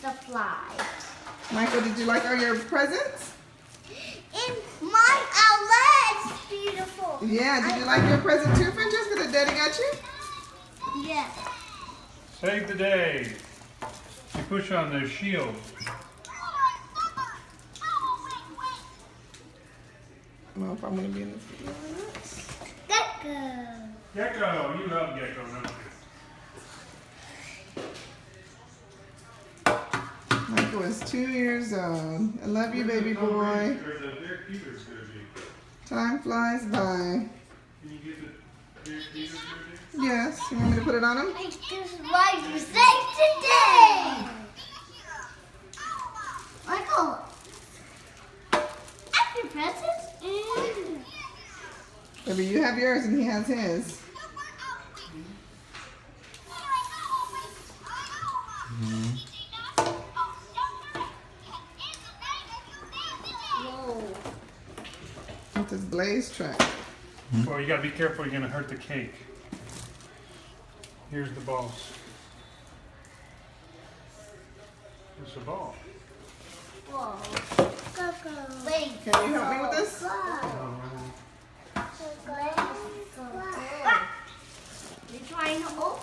the fly. Michael, did you like all your presents? And my outlet's beautiful. Yeah, did you like your present too, Francesca, that Daddy got you? Yes. Save the day. You push on the shield. I don't know if I'm going to be in this video. Gecko. Gecko, you love Gecko, don't you? Michael is 2 years old. I love you, baby boy. Time flies by. Can you get the Derek Peters jersey? Yes, you want me to put it on him? This is why you say today. Michael. After presents. Baby, you have yours and he has his. Whoa. With this Blaze track. Well, you gotta be careful, you're gonna hurt the cake. Here's the balls. It's a ball. Whoa. Gecko. Wait. Can you help me with this? You're trying to open